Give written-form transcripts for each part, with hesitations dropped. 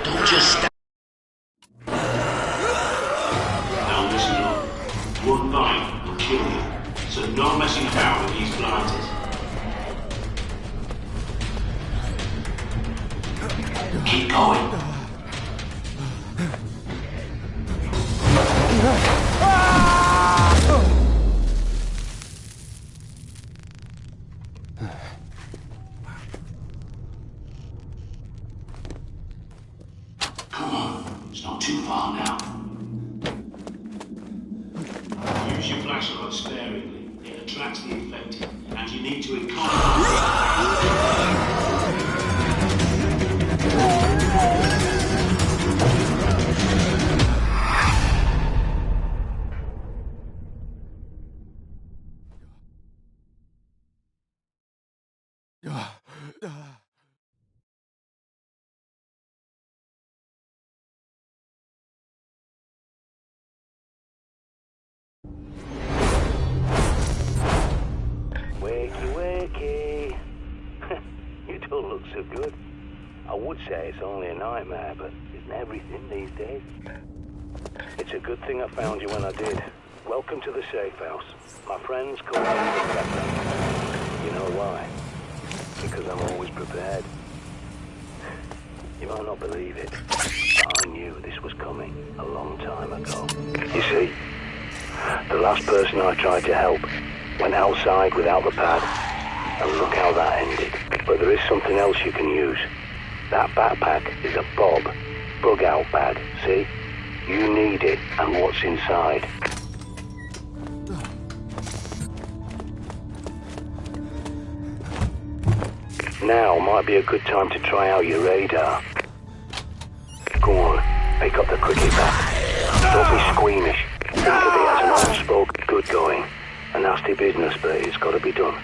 Don't just stand. Now listen up. One night will kill you, so no messing about with these blighters. Keep going. Come on, it's not too far now. Use your flashlight sparingly. It attracts the infected, and you need to Wakey, wakey. You don't look so good. I would say it's only a nightmare, but isn't everything these days? It's a good thing I found you when I did. Welcome to the safe house. My friends call me the Prepper. You know why? Because I'm always prepared. You might not believe it, but I knew this was coming a long time ago. You see, the last person I tried to help went outside without the pad, and look how that ended. But there is something else you can use. That backpack is a bug out bag, see? You need it and what's inside. Now might be a good time to try out your radar. Go on, pick up the quickie back. Don't be squeamish. Think of it as an unspoken good going. A nasty business, but it's got to be done.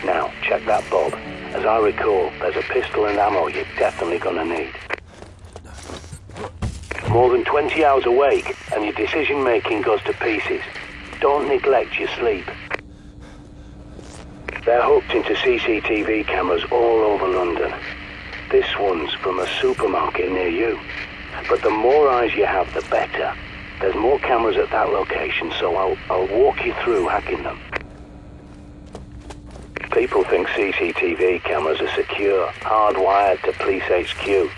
Now, check that bob. As I recall, there's a pistol and ammo you're definitely gonna need. More than 20 hours awake, and your decision-making goes to pieces. Don't neglect your sleep. They're hooked into CCTV cameras all over London. This one's from a supermarket near you. But the more eyes you have, the better. There's more cameras at that location, so I'll walk you through hacking them. People think CCTV cameras are secure, hardwired to police HQ,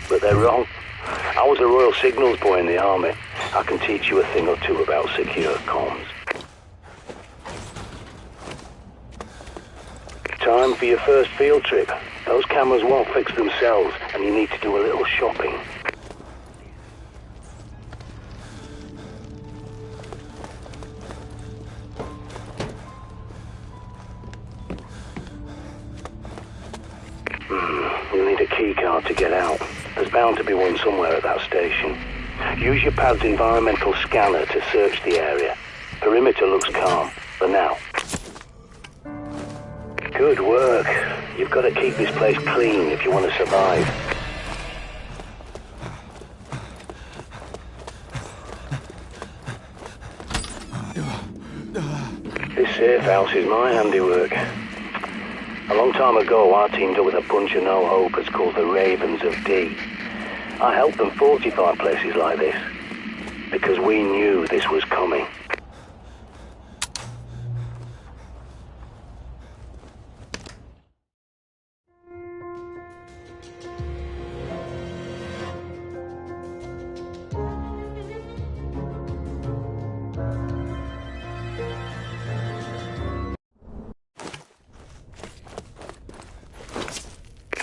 but they're wrong. I was a Royal Signals boy in the army. I can teach you a thing or two about secure comms. Time for your first field trip. Those cameras won't fix themselves, and you need to do a little shopping. You'll need a key card to get out. There's bound to be one somewhere at that station. Use your pad's environmental scanner to search the area. Perimeter looks calm, for now. Good work. You've got to keep this place clean if you want to survive. This safe house is my handiwork. A long time ago, I teamed up with a bunch of no-hopers called the Ravens of D. I helped them fortify places like this, because we knew this was coming.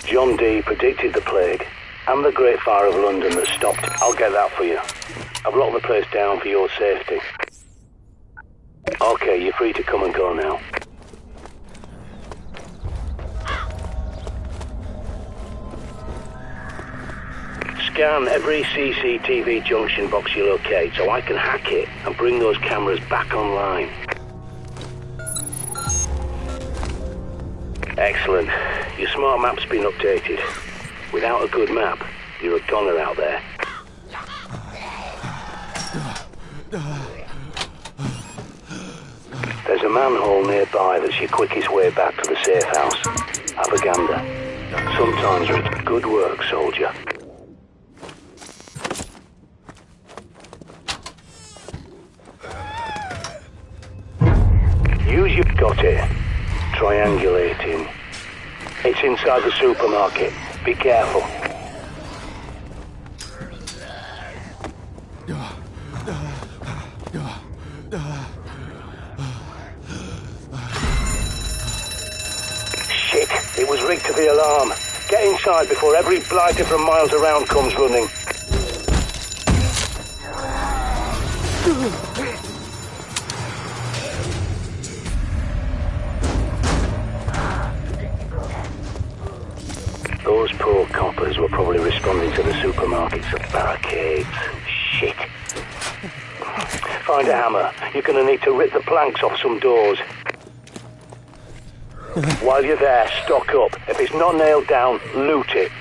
John D. predicted the plague and the Great Fire of London that stopped. I'll get that for you. I've locked the place down for your safety. Okay, you're free to come and go now. Scan every CCTV junction box you locate so I can hack it and bring those cameras back online. Excellent. Your smart map's been updated. Without a good map, you're a goner out there. There's a manhole nearby that's your quickest way back to the safe house. Propaganda. Sometimes it's good work, soldier. Use your got it. Triangulating. It's inside the supermarket. Be careful. Shit, it was rigged to the alarm. Get inside before every blighter from miles around comes running. Those poor coppers were probably responding to the supermarket's barricades. Shit. Find a hammer. You're gonna need to rip the planks off some doors. While you're there, stock up. If it's not nailed down, loot it.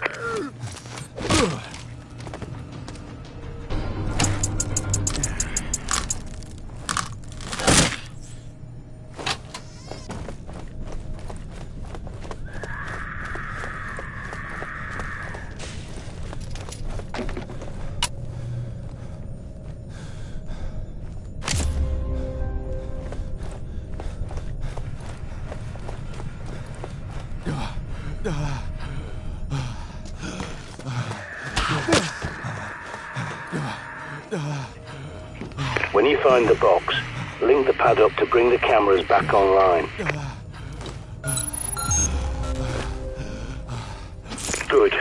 When you find the box, link the pad up to bring the cameras back online. Good.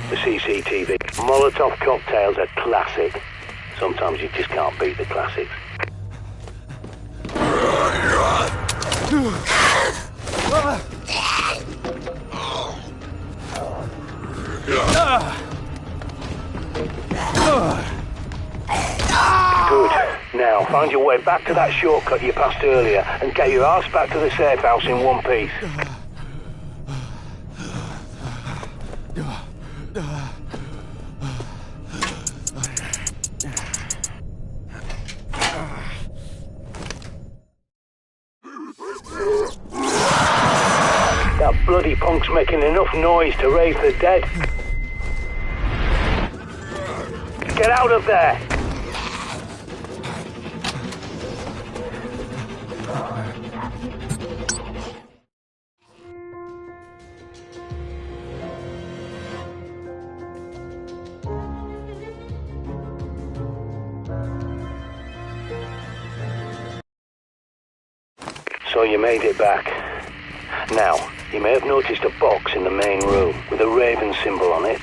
The CCTV. Molotov cocktails are classic. Sometimes you just can't beat the classics. Good. Now, find your way back to that shortcut you passed earlier and get your arse back to the safe house in one piece. That bloody punk's making enough noise to raise the dead. Get out of there! So you made it back. Now, you may have noticed a box in the main room with a raven symbol on it.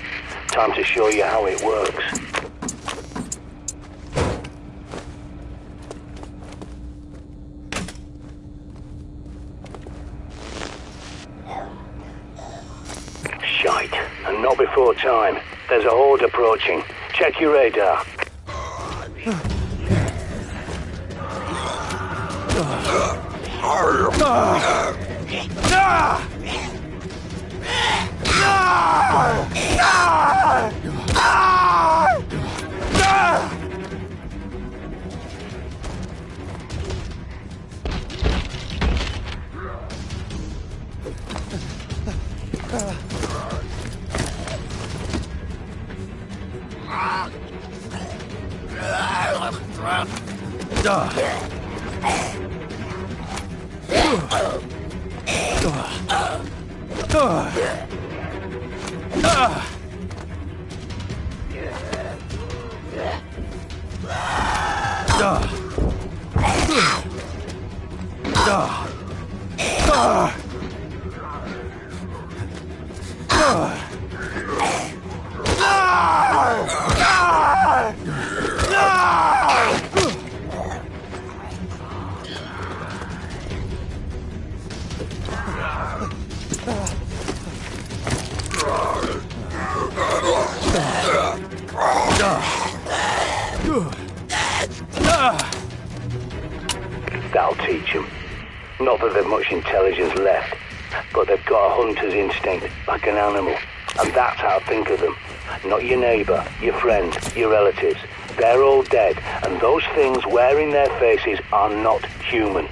Time to show you how it works. Shite, and not before time. There's a horde approaching. Check your radar. That'll teach them. Not that they've much intelligence left, but they've got a hunter's instinct, like an animal. And that's how I think of them. Not your neighbour, your friend, your relatives. They're all dead, and those things wearing their faces are not human.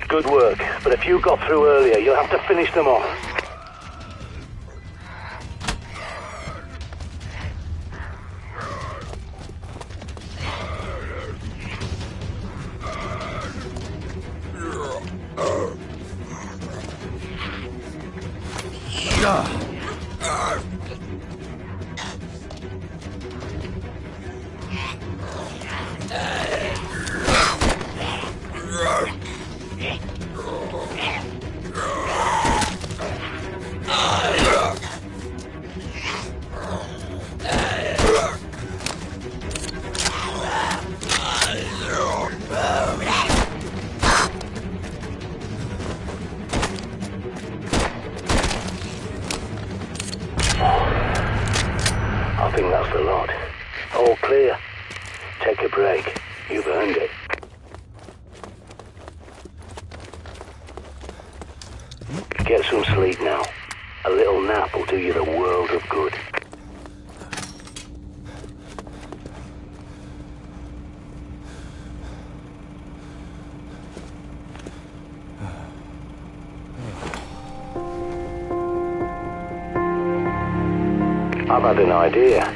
Good work, but if you got through earlier, you'll have to finish them off. I think that's the lot. All clear. Take a break. You've earned it. Get some sleep now. A little nap will do you the world of good. I've had an idea.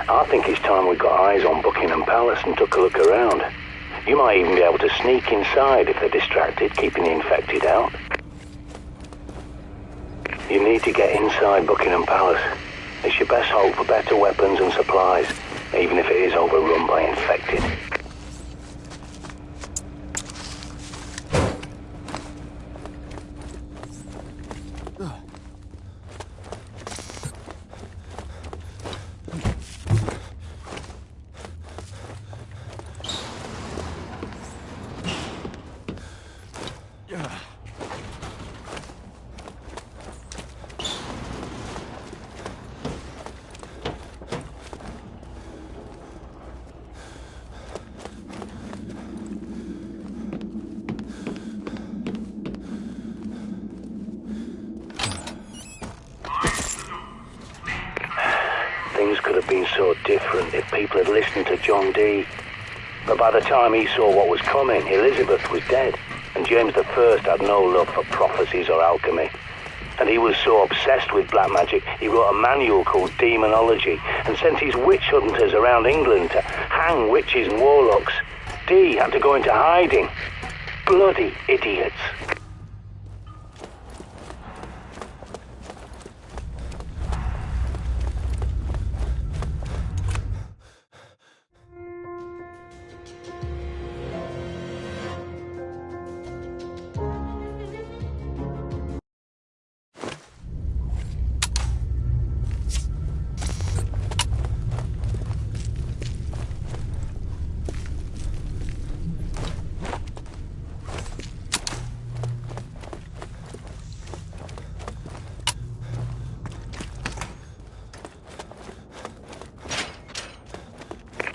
I think it's time we got eyes on Buckingham Palace and took a look around. You might even be able to sneak inside if they're distracted, keeping the infected out. You need to get inside Buckingham Palace. It's your best hope for better weapons and supplies, even if it is overrun by infected. Things could have been so different if people had listened to John Dee. But by the time he saw what was coming, Elizabeth was dead, and James I had no love for prophecies or alchemy. And he was so obsessed with black magic, he wrote a manual called Demonology and sent his witch hunters around England to hang witches and warlocks. Dee had to go into hiding. Bloody idiots.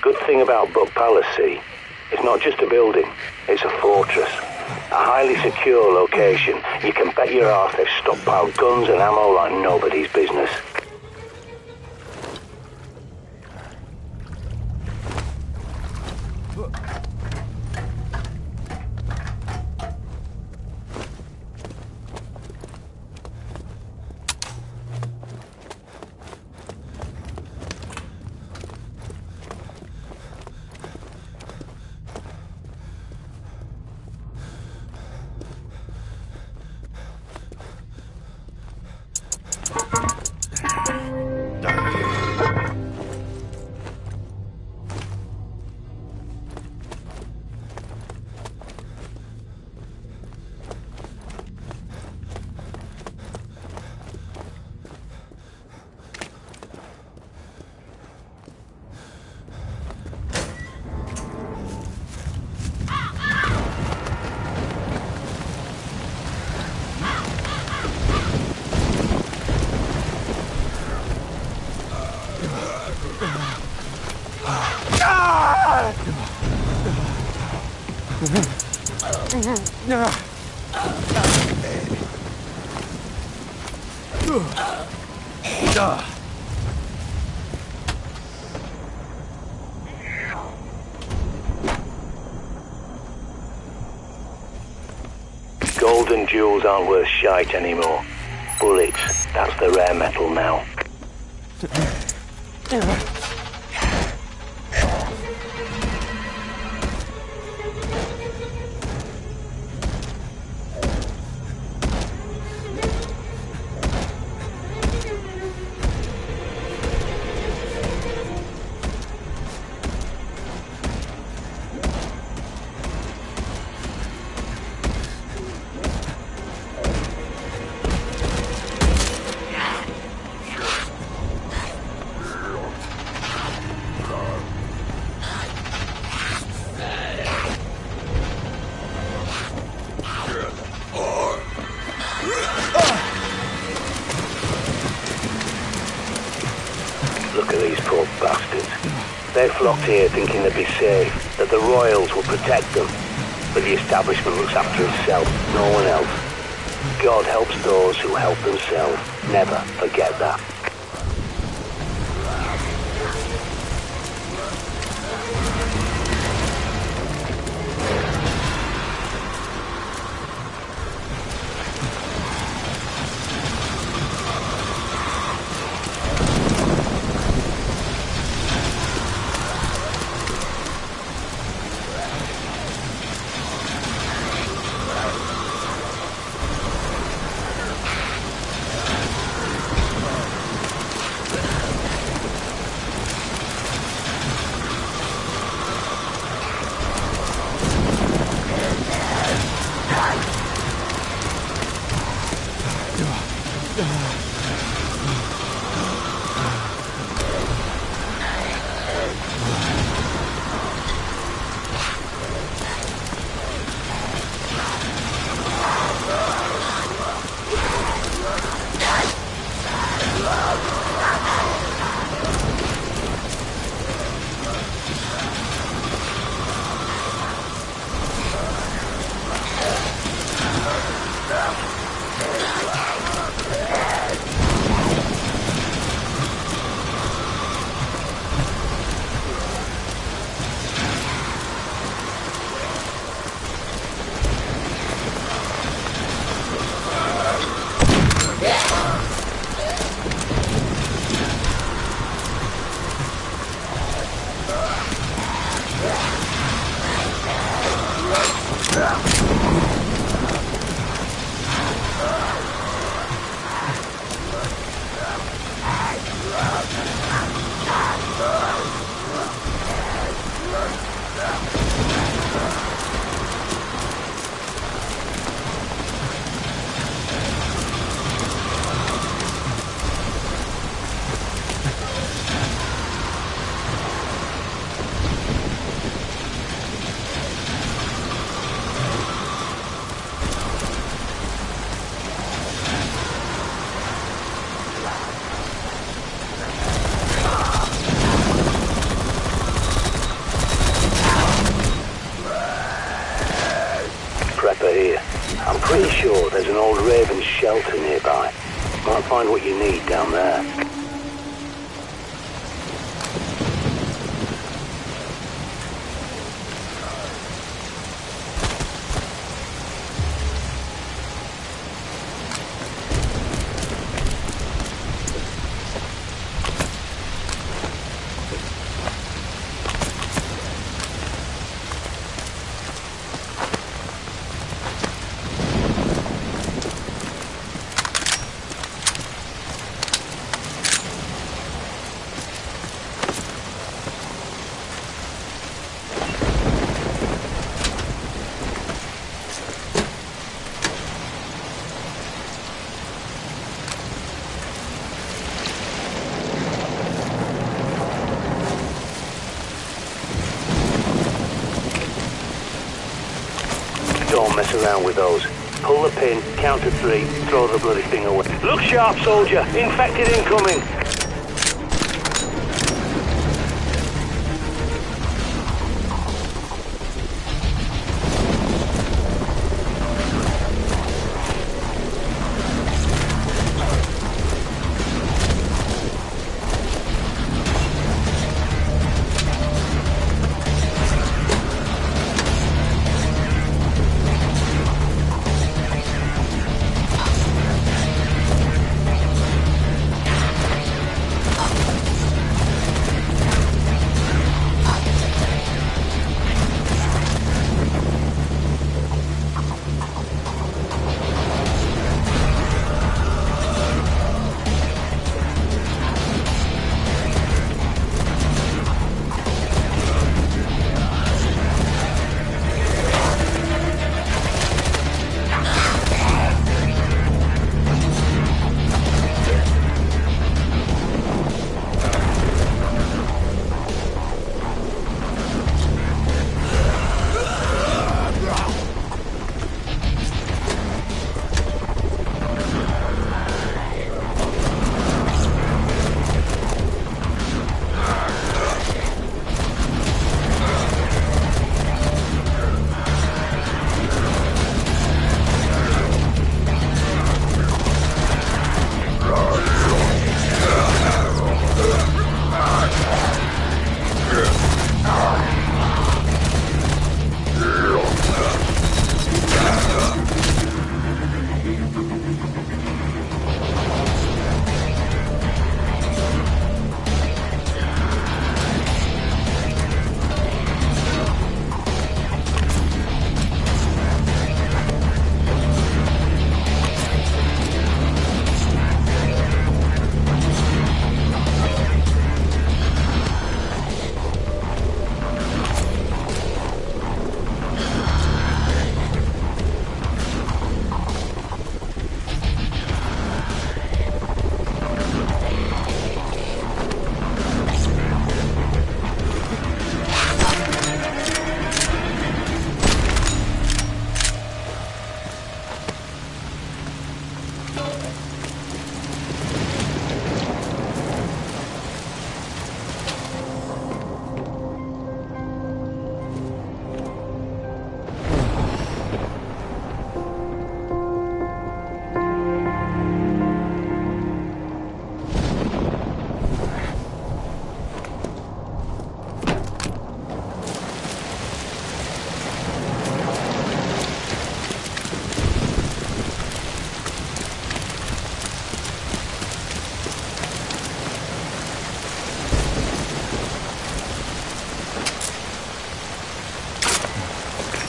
Good thing about Buck Palace, see, it's not just a building, it's a fortress. A highly secure location. You can bet your ass they've stockpiled guns and ammo like nobody's business. Gold and jewels aren't worth shite anymore. Bullets, that's the rare metal now. Look at these poor bastards. They flocked here thinking they'd be safe, that the royals will protect them. But the establishment looks after itself, no one else. God helps those who help themselves. Never forget that. Here. I'm pretty sure there's an old raven's shelter nearby. Might find what you need down there. Don't mess around with those. Pull the pin, count to 3, throw the bloody thing away. Look sharp, soldier! Infected incoming!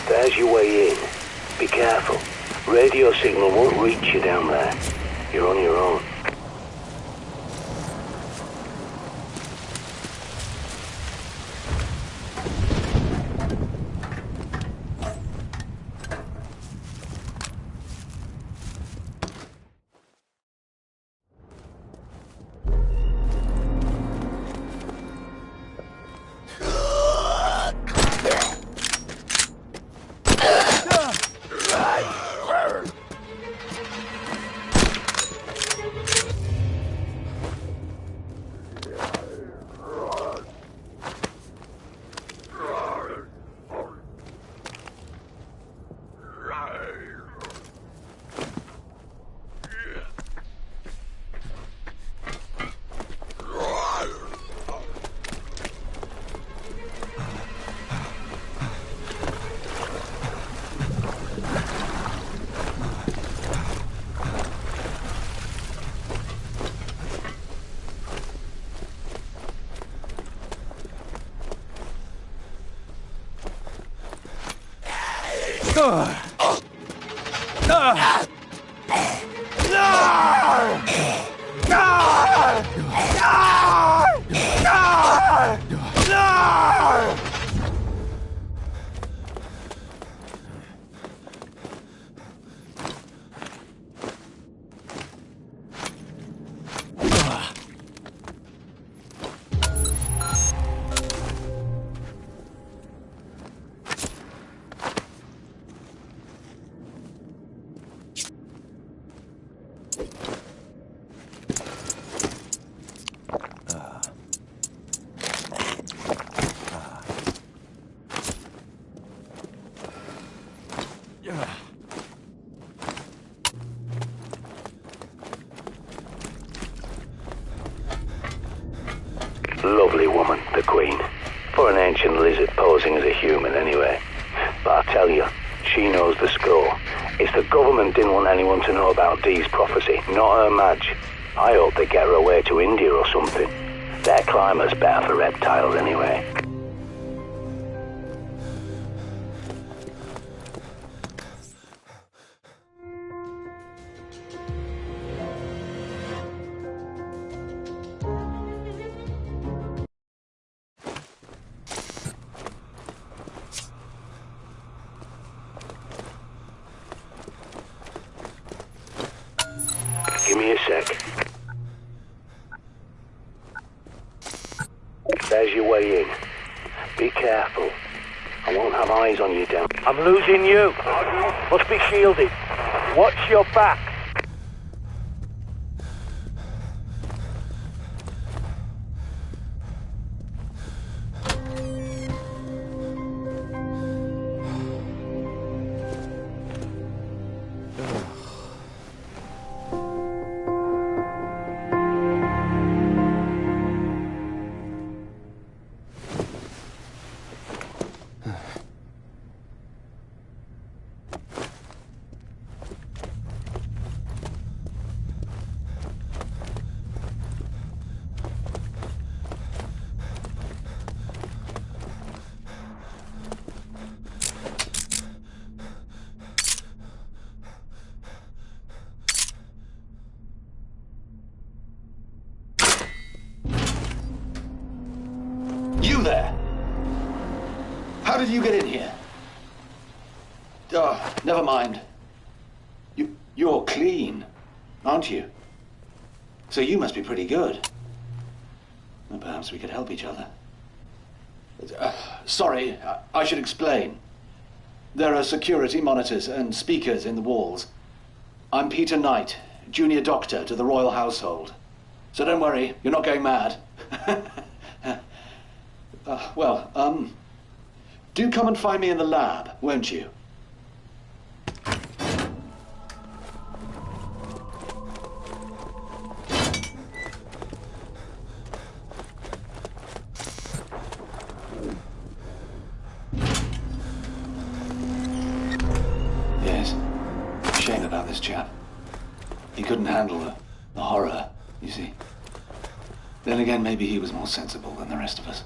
There's your way in. Be careful. Radio signal won't reach you down there. You're on your own. Lovely woman, the Queen. For an ancient lizard posing as a human, anyway. But I tell you, she knows the score. It's the government didn't want anyone to know about Dee's prophecy, not her Madge. I hope they get her away to India or something. Their climate's better for reptiles, anyway. Give me a sec. There's your way in. Be careful. I won't have eyes on you down. I'm losing you. Must be shielded. Watch your back. You there? How did you get in here? Oh, never mind. You're clean, aren't you? So you must be pretty good. Well, perhaps we could help each other. Sorry, I should explain. There are security monitors and speakers in the walls. I'm Peter Knight, junior doctor to the royal household. So don't worry, you're not going mad. Do come and find me in the lab, won't you? Yes. Shame about this chap. He couldn't handle the horror, you see. Then again, maybe he was more sensible than the rest of us.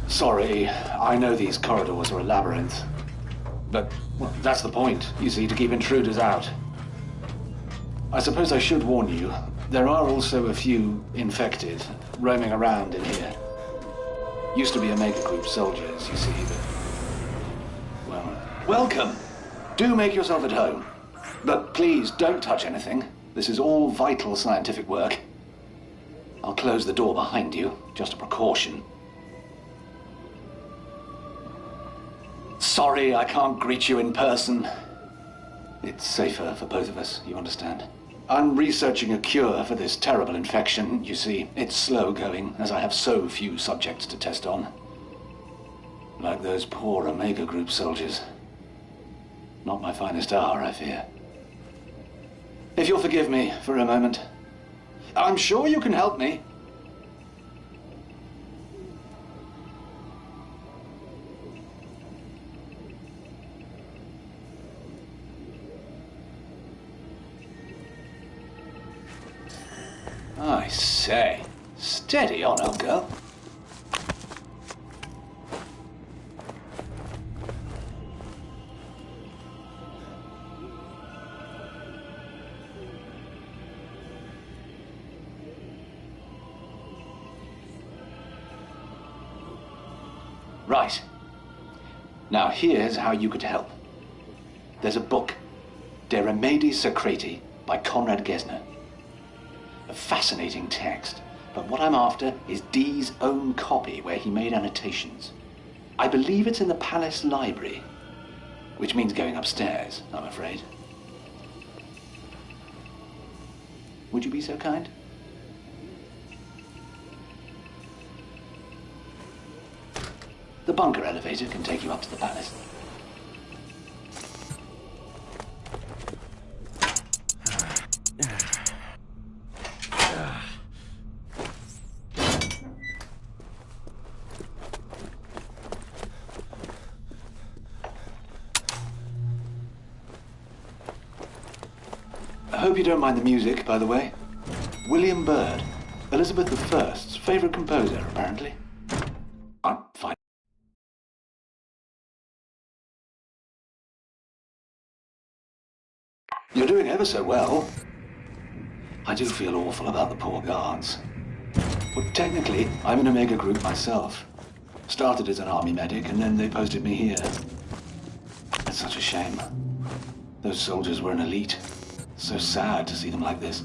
Sorry, I know these corridors are a labyrinth. But, well, that's the point, you see, to keep intruders out. I suppose I should warn you, there are also a few infected roaming around in here. Used to be Omega Group soldiers, you see, but... well, welcome! Do make yourself at home. But please, don't touch anything. This is all vital scientific work. I'll close the door behind you, just a precaution. Sorry, I can't greet you in person. It's safer for both of us, you understand? I'm researching a cure for this terrible infection, you see. It's slow going, as I have so few subjects to test on. Like those poor Omega Group soldiers. Not my finest hour, I fear. If you'll forgive me for a moment. I'm sure you can help me. I say, steady on, old girl. Right. Now here's how you could help. There's a book, De Remedii Secreti, by Conrad Gesner. A fascinating text, but what I'm after is Dee's own copy where he made annotations. I believe it's in the palace library, which means going upstairs, I'm afraid. Would you be so kind? The bunker elevator can take you up to the palace. I hope you don't mind the music, by the way. William Byrd, Elizabeth I's favorite composer, apparently. I'm fine. You're doing ever so well. I do feel awful about the poor guards. Well, technically, I'm an Omega Group myself. Started as an army medic, and then they posted me here. It's such a shame. Those soldiers were an elite. So sad to see them like this.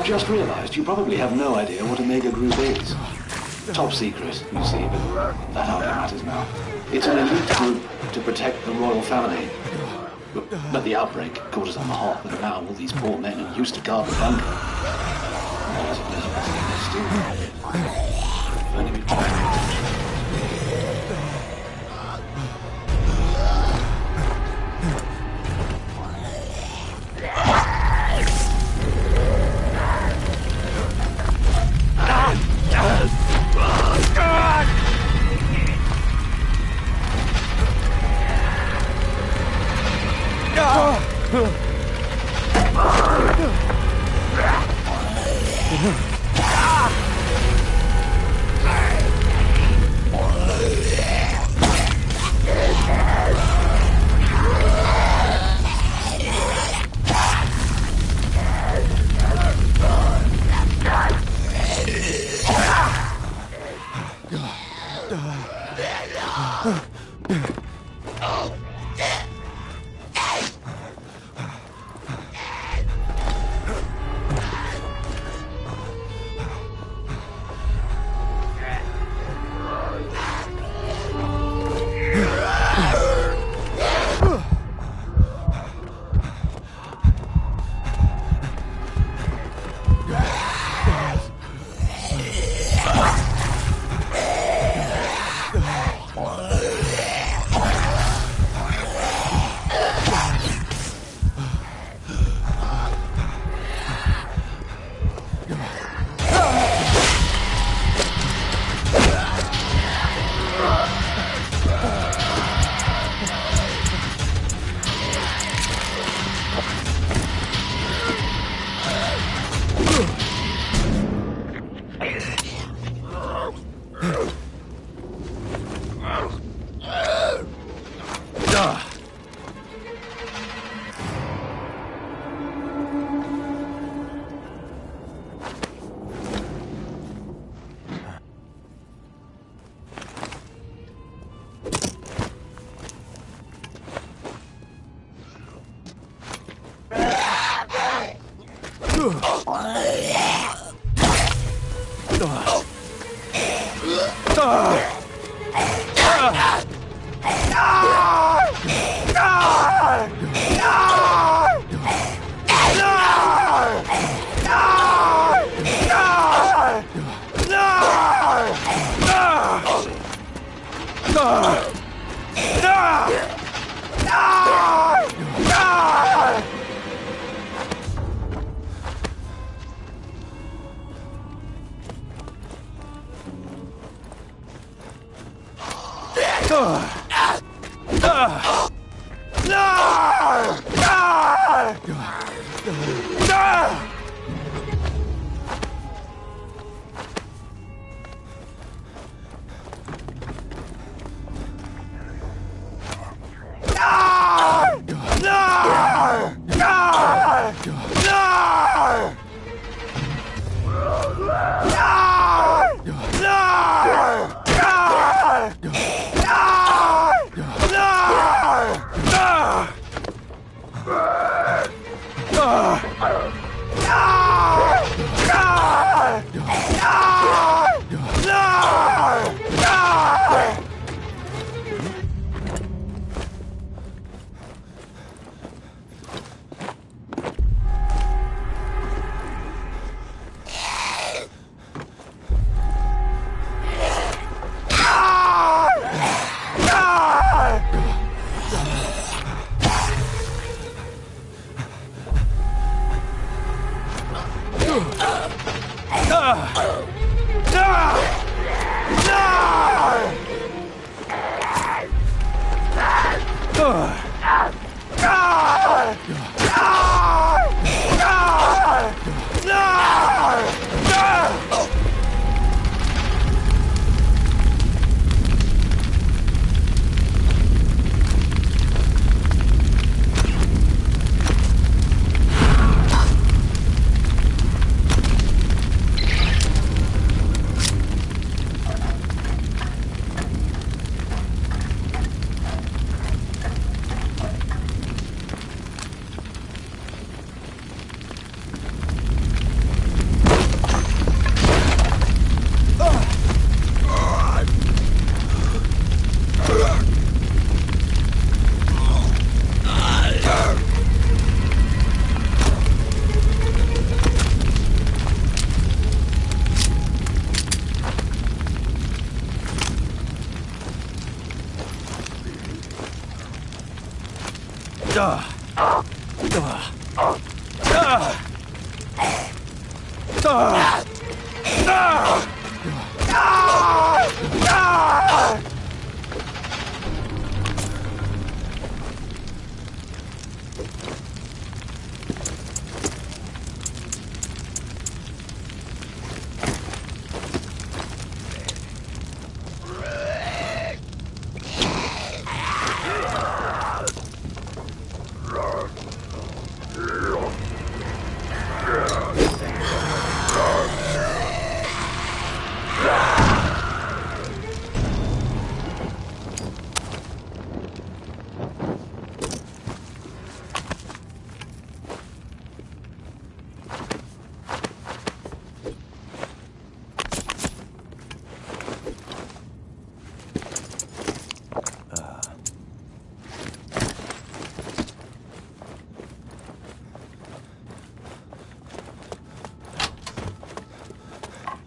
I've just realized you probably have no idea what Omega Group is. Top secret, you see, but that hardly matters now. It's an elite group to protect the royal family. But the outbreak caught us on the hop, and now all these poor men who used to guard the bunker. Well, I suppose you can say they're still guarded. If only we tried to attention.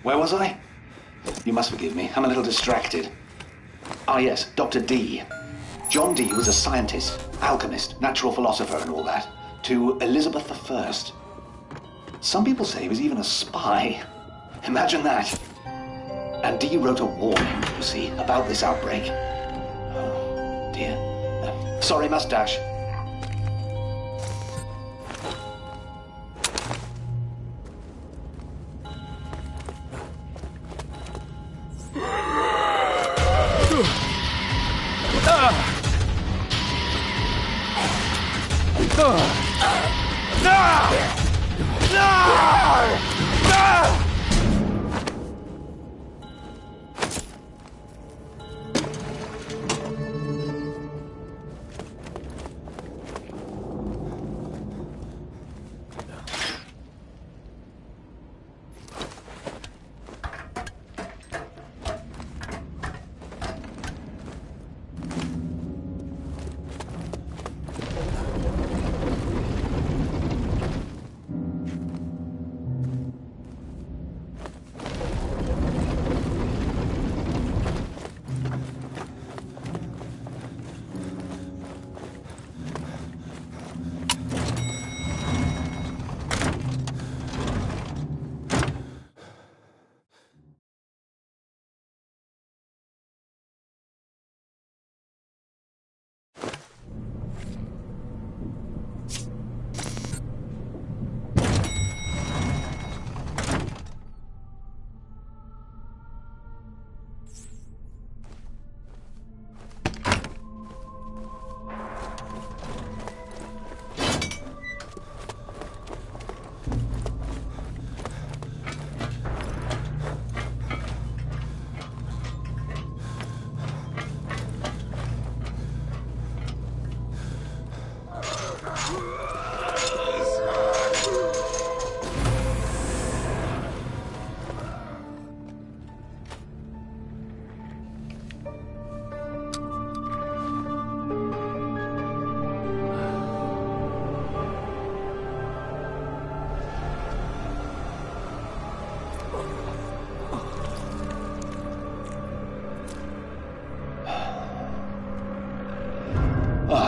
Where was I? You must forgive me. I'm a little distracted. Ah, yes, Dr. D. John Dee was a scientist, alchemist, natural philosopher and all that, to Elizabeth I. Some people say he was even a spy. Imagine that. And Dee wrote a warning, you see, about this outbreak. Oh, dear. Sorry, mustache.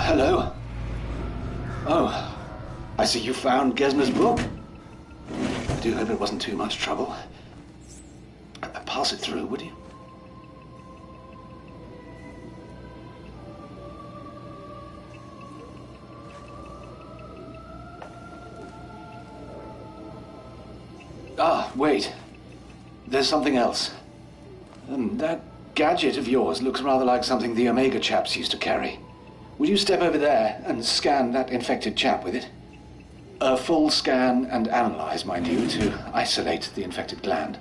Hello? Oh, I see you found Gesner's book. I do hope it wasn't too much trouble. Pass it through, would you? Ah, wait. There's something else. That gadget of yours looks rather like something the Omega chaps used to carry. Will you step over there and scan that infected chap with it? A full scan and analyze, mind you, to isolate the infected gland.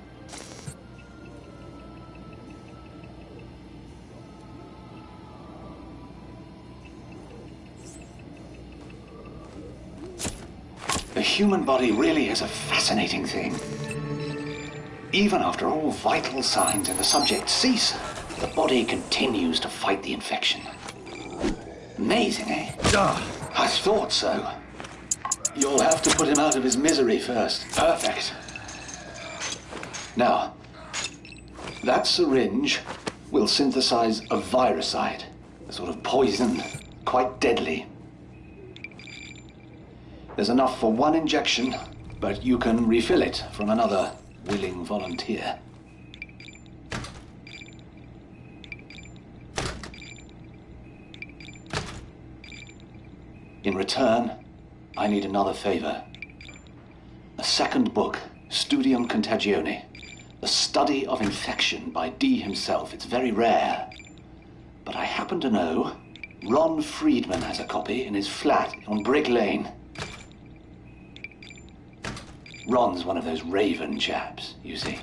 The human body really is a fascinating thing. Even after all vital signs in the subject cease, the body continues to fight the infection. Amazing, eh? I thought so. You'll have to put him out of his misery first. Perfect. Now, that syringe will synthesize a viricide, a sort of poison, quite deadly. There's enough for one injection, but you can refill it from another willing volunteer. In return, I need another favor. A second book, Studium Contagione, The Study of Infection by Dee himself. It's very rare. But I happen to know Ron Friedman has a copy in his flat on Brick Lane. Ron's one of those raven chaps, you see.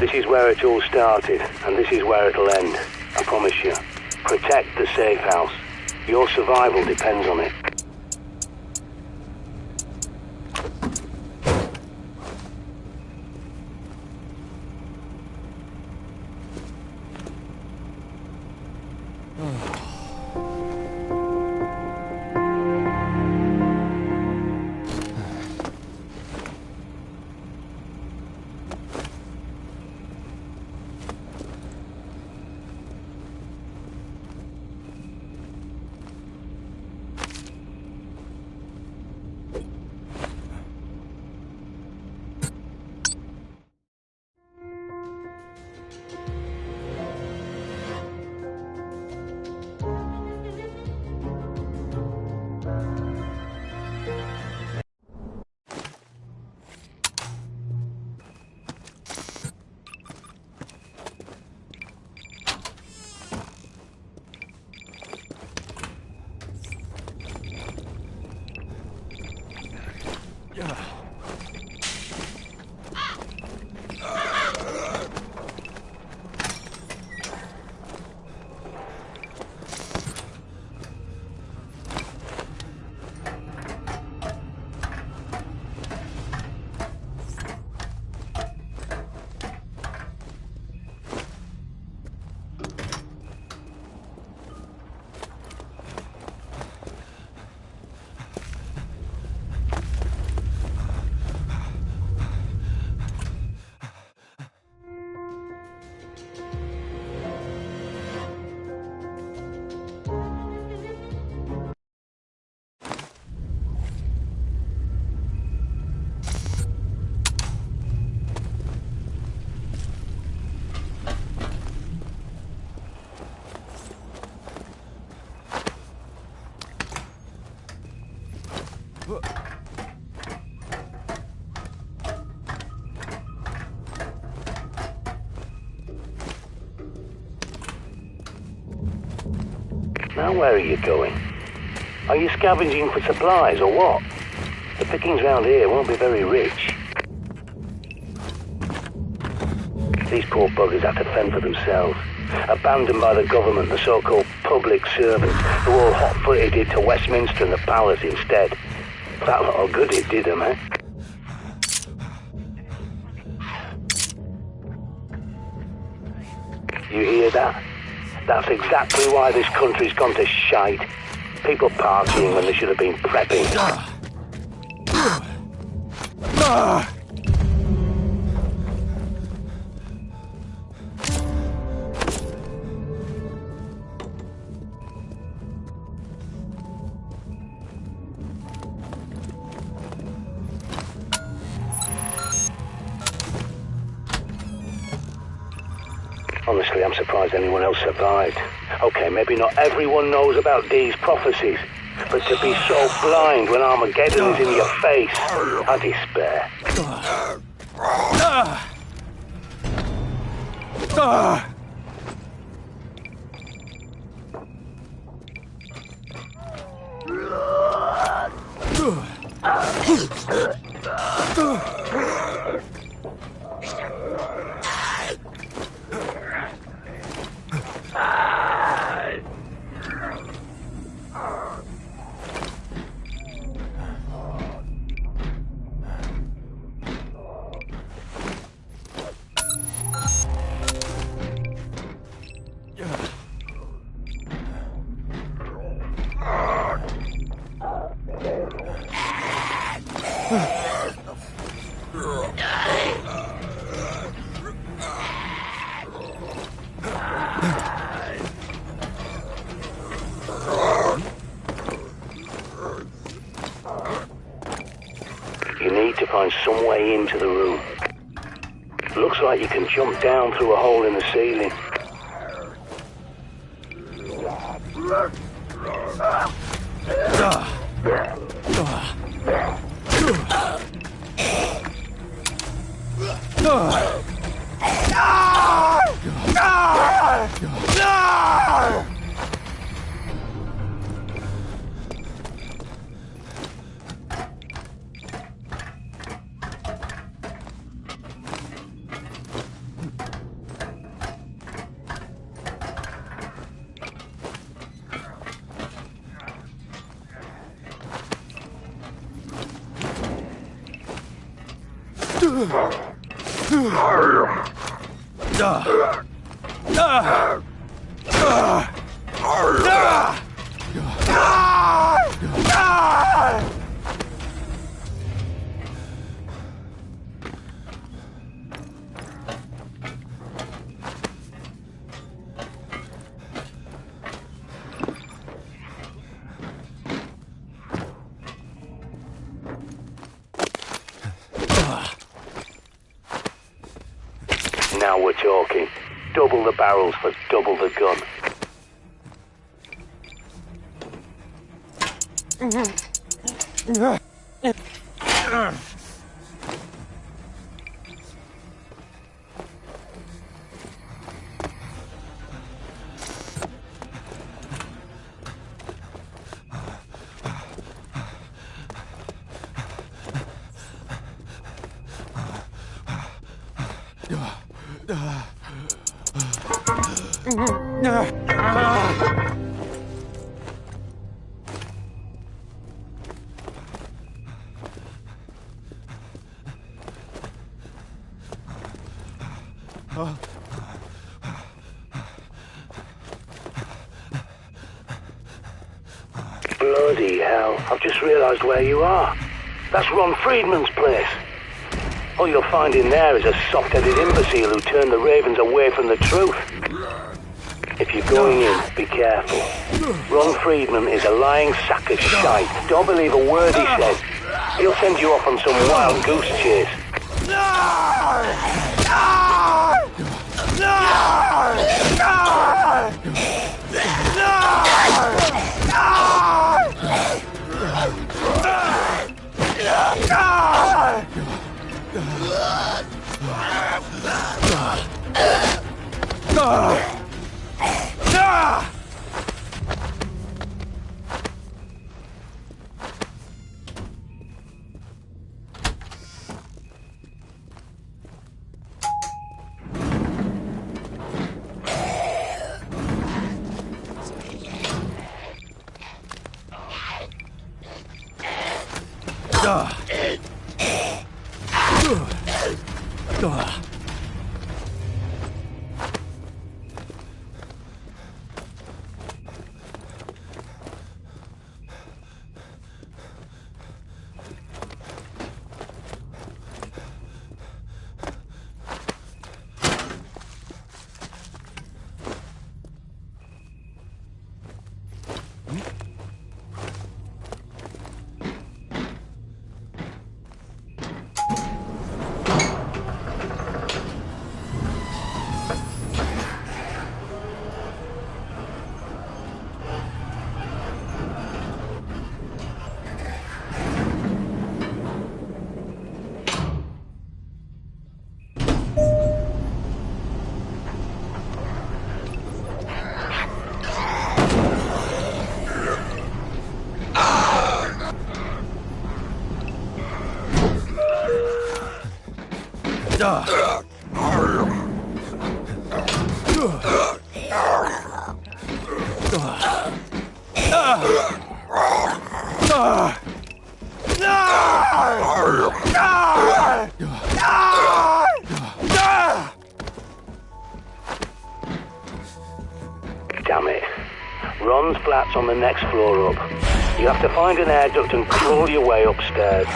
This is where it all started, and this is where it'll end. I promise you. Protect the safe house. Your survival depends on it. Now where are you going? Are you scavenging for supplies or what? The pickings round here won't be very rich. These poor buggers have to fend for themselves. Abandoned by the government, the so-called public servants, who all hot-footed it to Westminster and the palace instead. That lot of good it did them, eh? You hear that? That's exactly why this country's gone to shite. People partying when they should have been prepping. Honestly, I'm surprised anyone else survived. Okay, maybe not everyone knows about Dee's prophecies, but to be so blind when Armageddon is in your face, I despair. You need to find some way into the room. Looks like you can jump down through a hole in the ceiling. Now we're talking. Double the barrels for double the gun. Bloody hell, I've just realised where you are. That's Ron Friedman's place. All you'll find in there is a soft-headed imbecile who turned the Ravens away from the truth. If you're going in, be careful. Ron Friedman is a lying sack of shite. Don't believe a word he says. He'll send you off on some wild goose chase. Damn it. Ron's flat's on the next floor up. You have to find an air duct and crawl your way upstairs.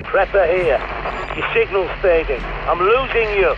Prepper here. Your signal's fading. I'm losing you.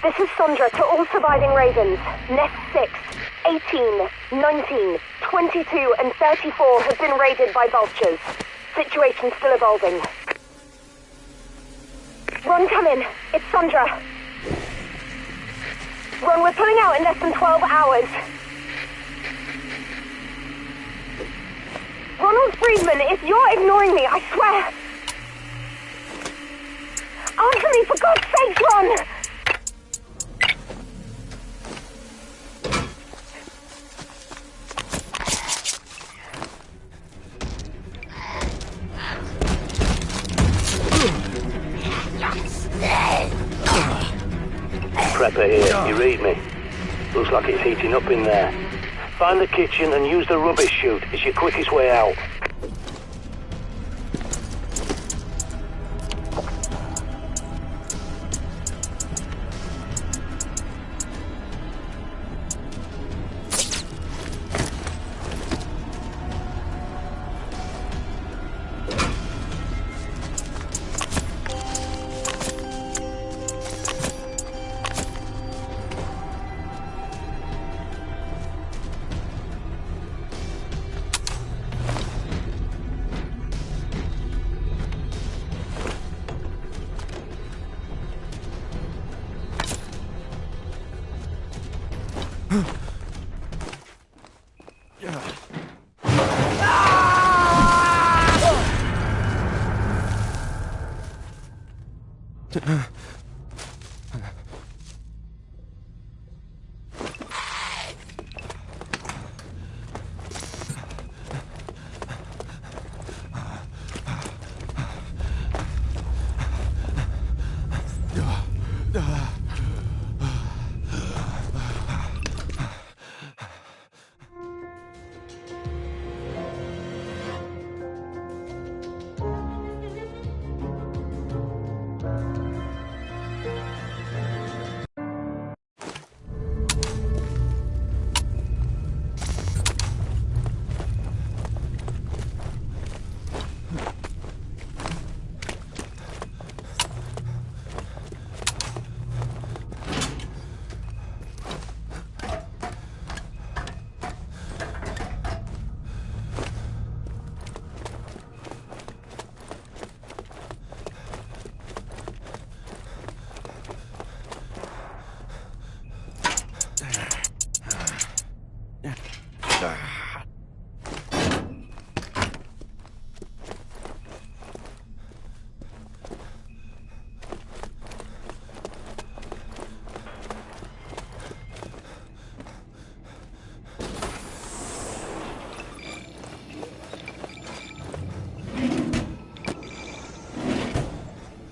This is Sandra to all surviving Ravens. Nest 6, 18, 19, 22 and 34 have been raided by vultures. Situation still evolving. Ron, come in. It's Sandra. Ron, we're pulling out in less than 12 hours. Ronald Friedman, if you're ignoring me, I swear. Answer me, for God's sake, Ron! You read me? Looks like it's heating up in there. Find the kitchen and use the rubbish chute. It's your quickest way out.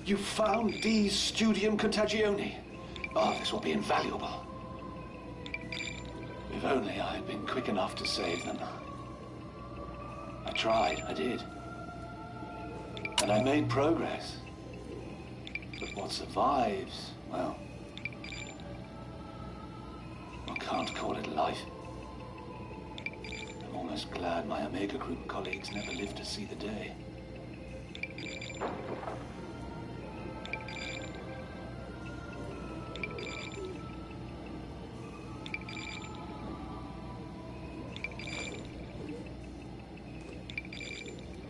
You found D's Studium Contagione. Oh, this will be invaluable. If only I had been quick enough to save them. I tried, I did. And I made progress. But what survives, well, I can't call it life. I'm almost glad my Omega Group colleagues never lived to see the day.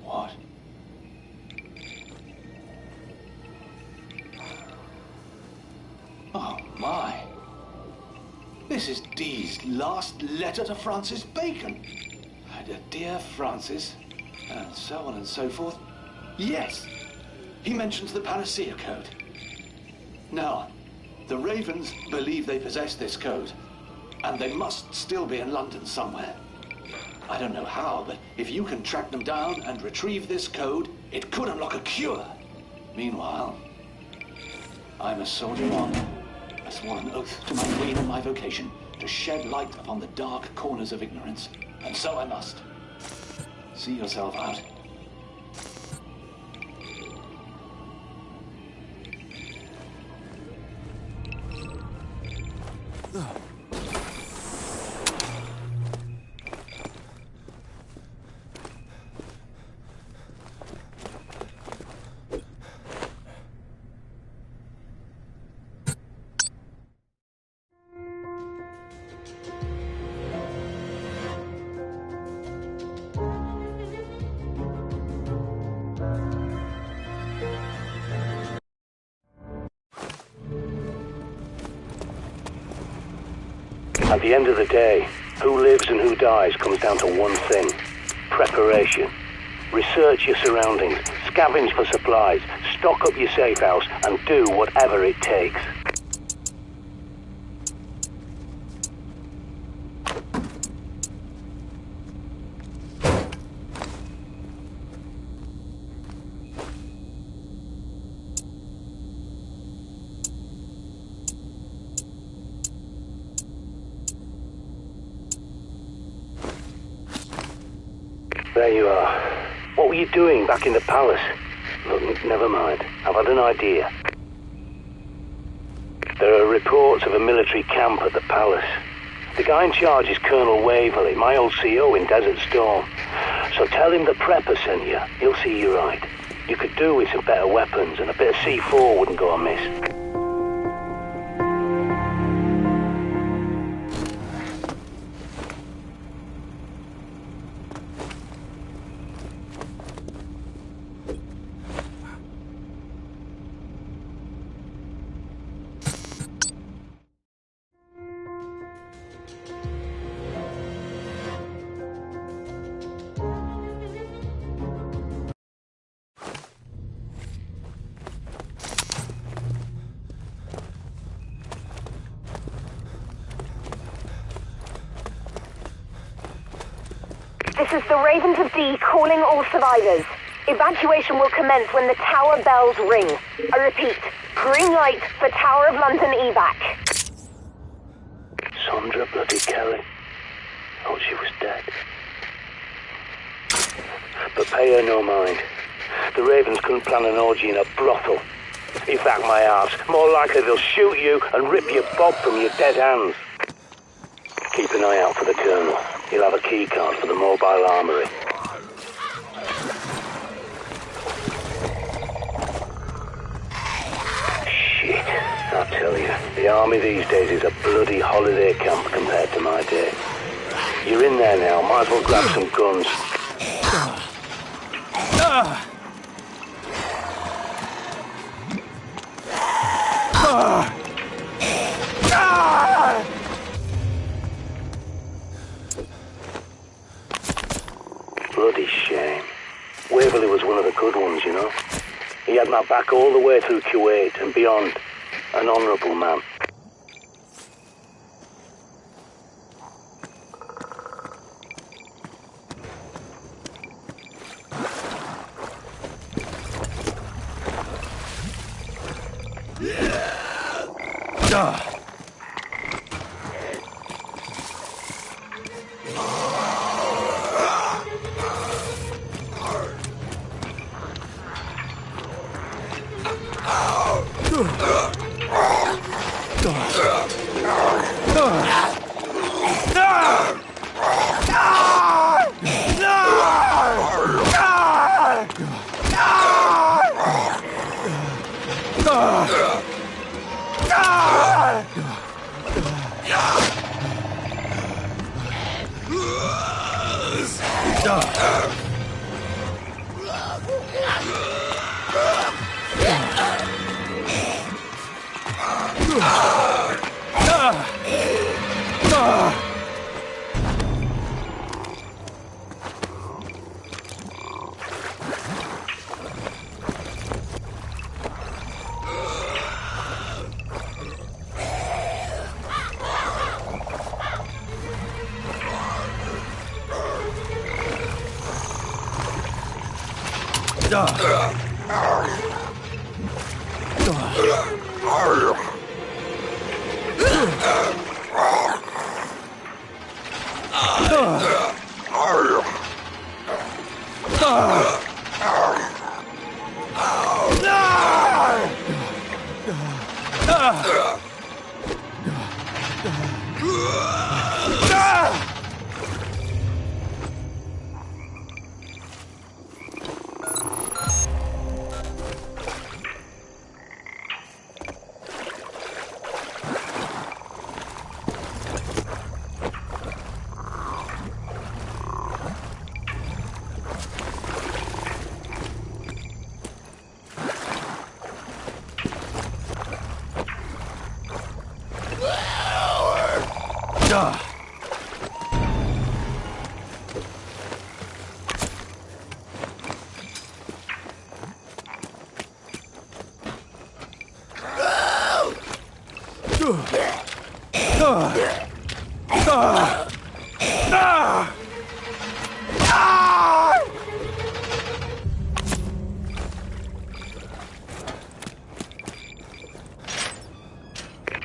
What? Oh, my. This is Dee's last letter to Francis Bacon. Dear Francis, and so on and so forth. Yes, he mentions the Panacea Code. Now, the Ravens believe they possess this code, and they must still be in London somewhere. I don't know how, but if you can track them down and retrieve this code, it could unlock a cure. Meanwhile, I'm a soldier on. I swore an oath to my queen and my vocation to shed light upon the dark corners of ignorance, and so I must. See yourself out. At the end of the day, who lives and who dies comes down to one thing: preparation. Research your surroundings, scavenge for supplies, stock up your safe house, and do whatever it takes. There you are. What were you doing back in the palace? Look, never mind. I've had an idea. There are reports of a military camp at the palace. The guy in charge is Colonel Waverley, my old CO in Desert Storm. So tell him the Prepper sent you. He'll see you right. You could do with some better weapons, and a bit of C4 wouldn't go amiss. This is the Ravens of D calling all survivors. Evacuation will commence when the tower bells ring. I repeat, green light for Tower of London evac. Sandra bloody Kelly. Thought she was dead. But pay her no mind. The Ravens couldn't plan an orgy in a brothel. In fact, my arse, more likely they'll shoot you and rip your bob from your dead hands. Keep an eye out for the Colonel. He'll have a key card for the mobile armory. Shit, I tell you, the army these days is a bloody holiday camp compared to my day. You're in there now, might as well grab some guns. Bloody shame. Waverley was one of the good ones, you know. He had my back all the way through Kuwait and beyond. An honourable man.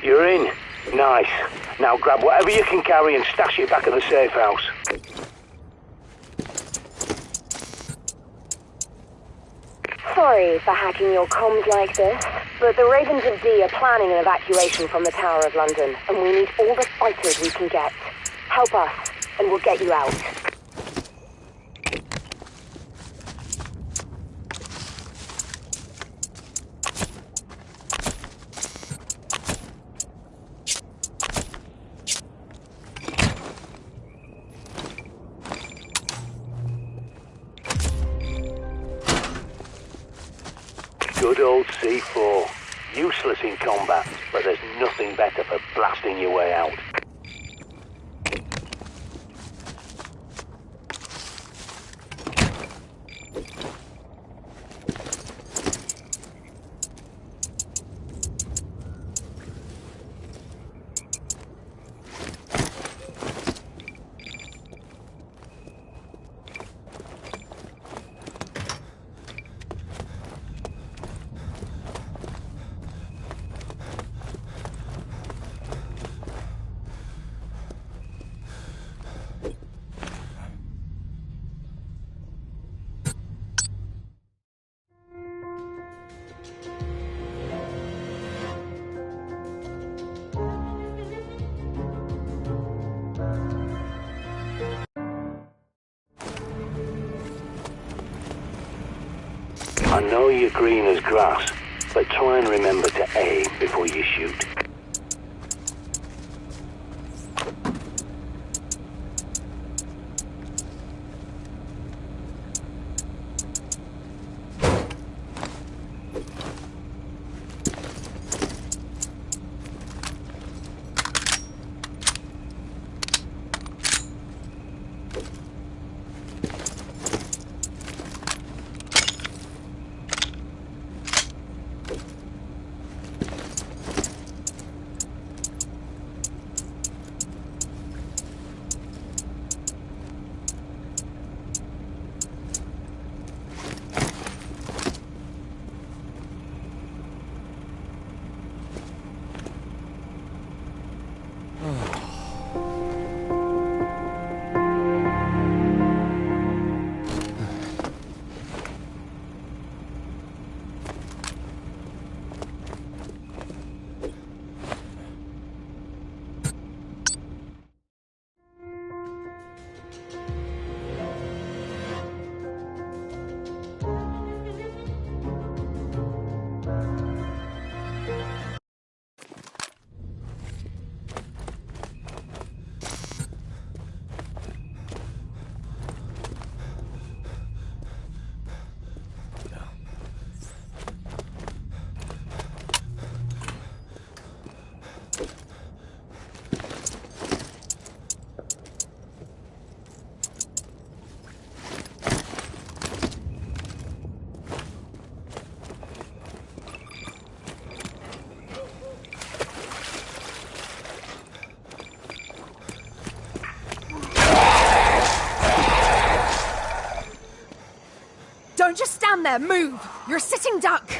You're in. Nice. Now grab whatever you can carry and stash it back at the safe house. Sorry for hacking your comms like this, but the Ravens of D are planning an evacuation from the Tower of London, and we need all the fighters we can get. Help us, and we'll get you out. Good old C4. Useless in combat, but there's nothing better for blasting your way out. I know you're green as grass, but try and remember to aim before you shoot. Don't just stand there, move! You're a sitting duck!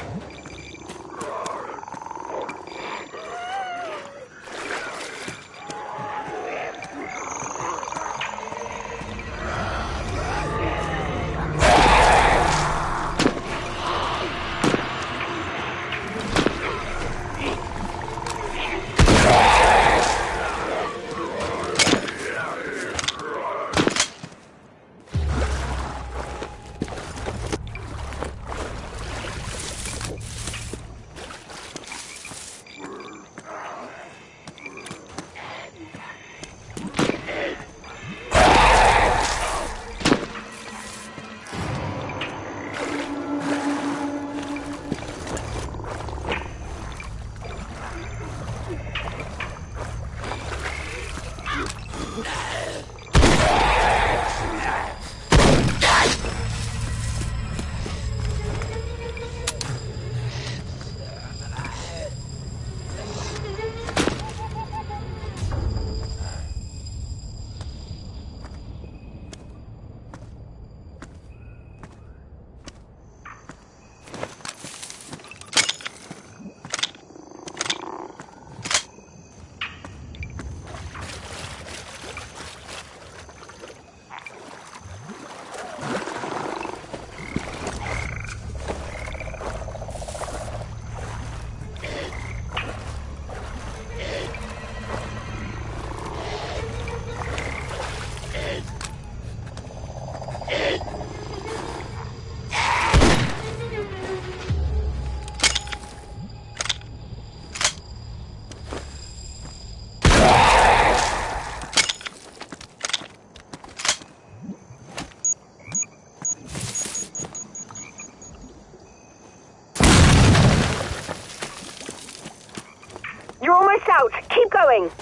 Moving.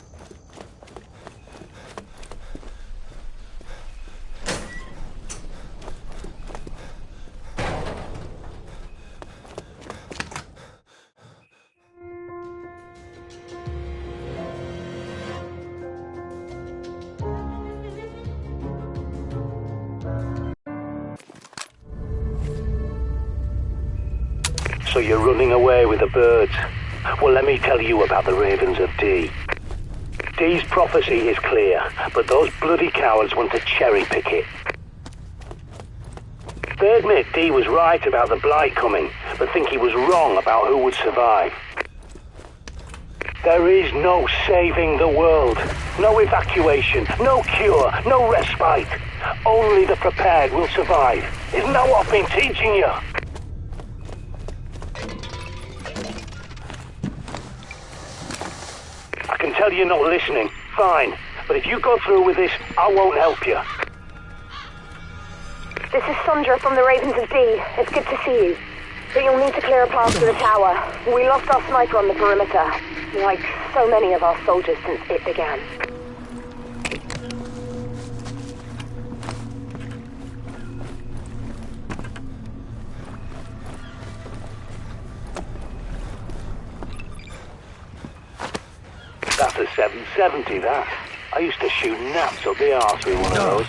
So you're running away with the birds. Well, let me tell you about the Ravens of D. D's prophecy is clear, but those bloody cowards want to cherry-pick it. They admit D was right about the Blight coming, but think he was wrong about who would survive. There is no saving the world. No evacuation, no cure, no respite. Only the prepared will survive. Isn't that what I've been teaching you? I can tell you're not listening. Fine. But if you go through with this, I won't help you. This is Sandra from the Ravens of D. It's good to see you. But you'll need to clear a path to the tower. We lost our sniper on the perimeter, like so many of our soldiers since it began. That's a 770, that. I used to shoot naps up the arse with one of those.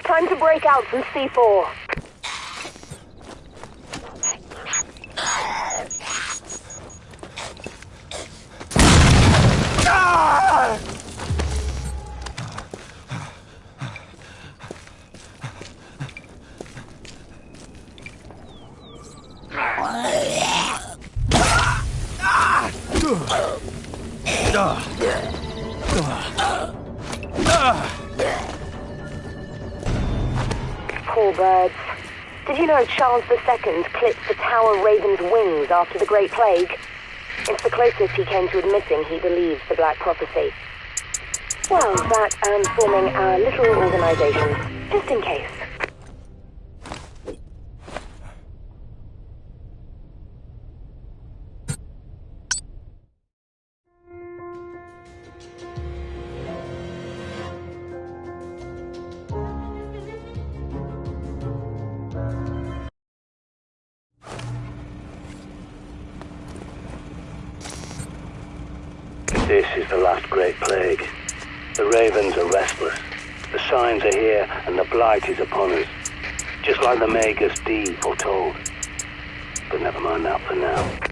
Time to break out some C4. Poor birds. Did you know Charles II clipped the Tower Raven's wings after the Great Plague? It's the closest he came to admitting he believes the Black Prophecy. Well, that and forming our little organization, just in case. This is the last Great Plague. The Ravens are restless. The signs are here, and the blight is upon us. Just like the Magus D foretold. But never mind that for now.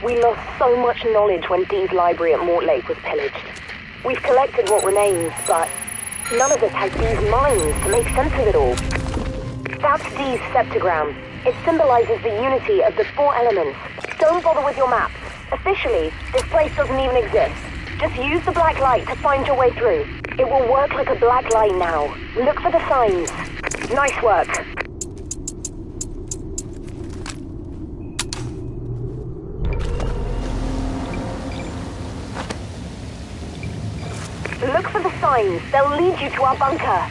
We lost so much knowledge when Dee's library at Mortlake was pillaged. We've collected what remains, but none of us has Dee's mind to make sense of it all. That's Dee's septagram. It symbolizes the unity of the four elements. Don't bother with your map. Officially, this place doesn't even exist. Just use the black light to find your way through. It will work like a black light now. Look for the signs. Nice work. Look for the signs. They'll lead you to our bunker.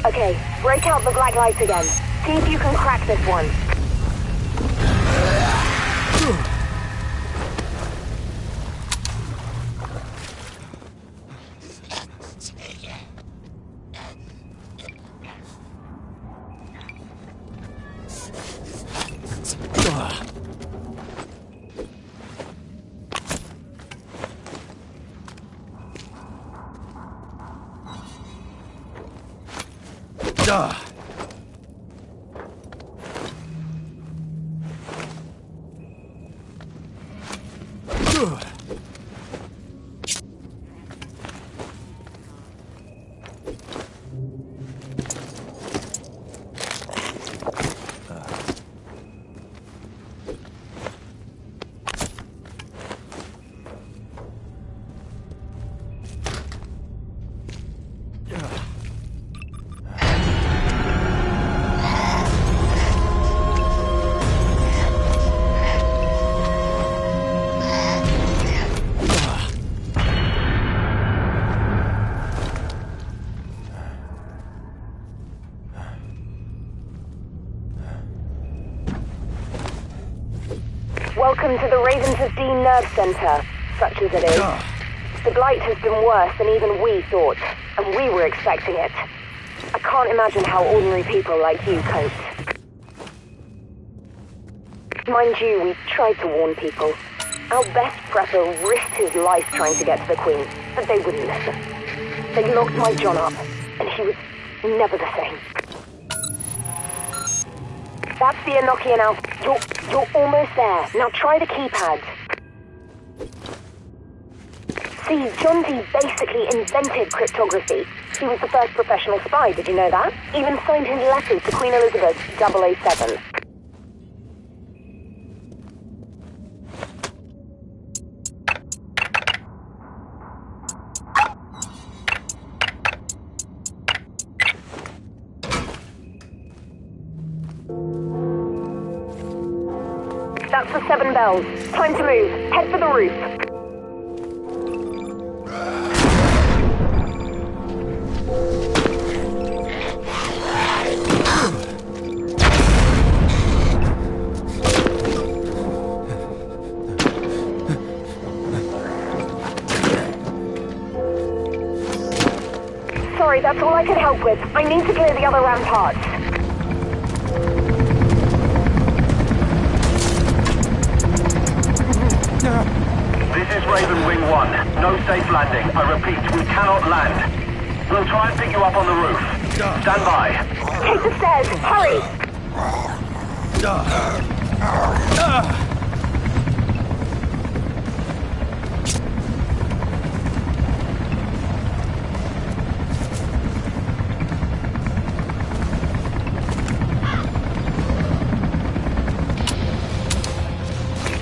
Okay, break out the black lights again. See if you can crack this one. Welcome to the Ravens of Dean Nerve Center, such as it is. The blight has been worse than even we thought, and we were expecting it. I can't imagine how ordinary people like you coped. Mind you, we tried to warn people. Our best prepper risked his life trying to get to the Queen, but they wouldn't listen. They locked my John up, and he was never the same. That's the Enochian Alpha. You're almost there. Now try the keypads. See, John D basically invented cryptography. He was the first professional spy, did you know that? Even signed his letters to Queen Elizabeth 007. That's the 7 bells. Time to move. Head for the roof. Sorry, that's all I could help with. I need to clear the other ramparts. This is Raven Wing 1. No safe landing. I repeat, we cannot land. We'll try and pick you up on the roof. Stand by. Take the stairs. Hurry!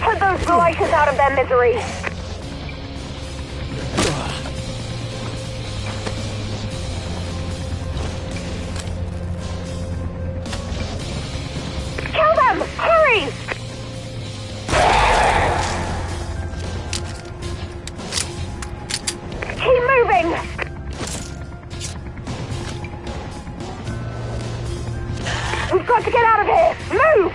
Put those blighters out of their misery. Kill them! Hurry! Keep moving! We've got to get out of here! Move!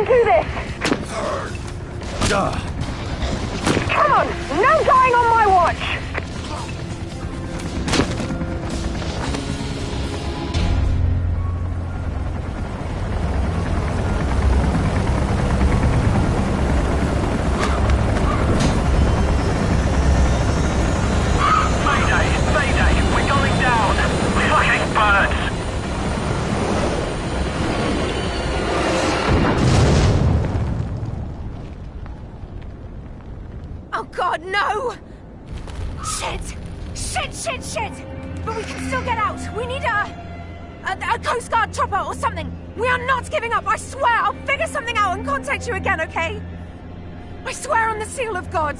do this! Come on! No dying on my watch! Mayday! We're going down! Fucking birds! Oh God, no! Shit! Shit! But we can still get out. We need a Coast Guard chopper or something. We are not giving up. I swear I'll figure something out and contact you again, okay? I swear on the seal of God.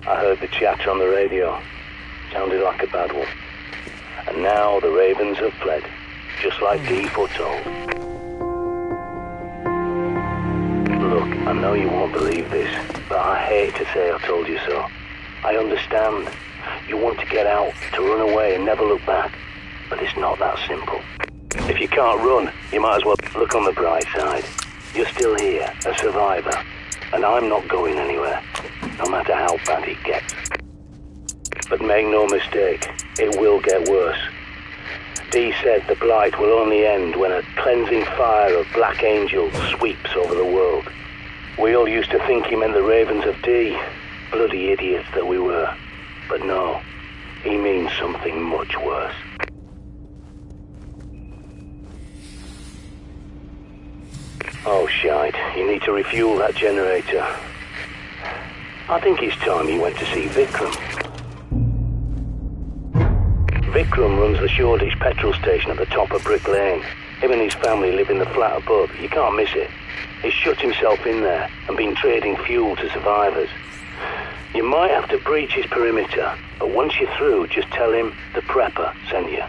I heard the chatter on the radio. Sounded like a bad one. And now the Ravens have fled, just like Dee foretold. Look, I know you won't believe this, but I hate to say I told you so. I understand. You want to get out, to run away and never look back. But it's not that simple. If you can't run, you might as well look on the bright side. You're still here, a survivor. And I'm not going anywhere, no matter how bad it gets. But make no mistake, it will get worse. Dee said the blight will only end when a cleansing fire of black angels sweeps over the world. We all used to think he meant the Ravens of Dee, bloody idiots that we were. But no, he means something much worse. Oh, shite. You need to refuel that generator. I think it's time you went to see Vikram. Vikram runs the Shoreditch petrol station at the top of Brick Lane. Him and his family live in the flat above. You can't miss it. He's shut himself in there and been trading fuel to survivors. You might have to breach his perimeter, but once you're through, just tell him the Prepper sent you.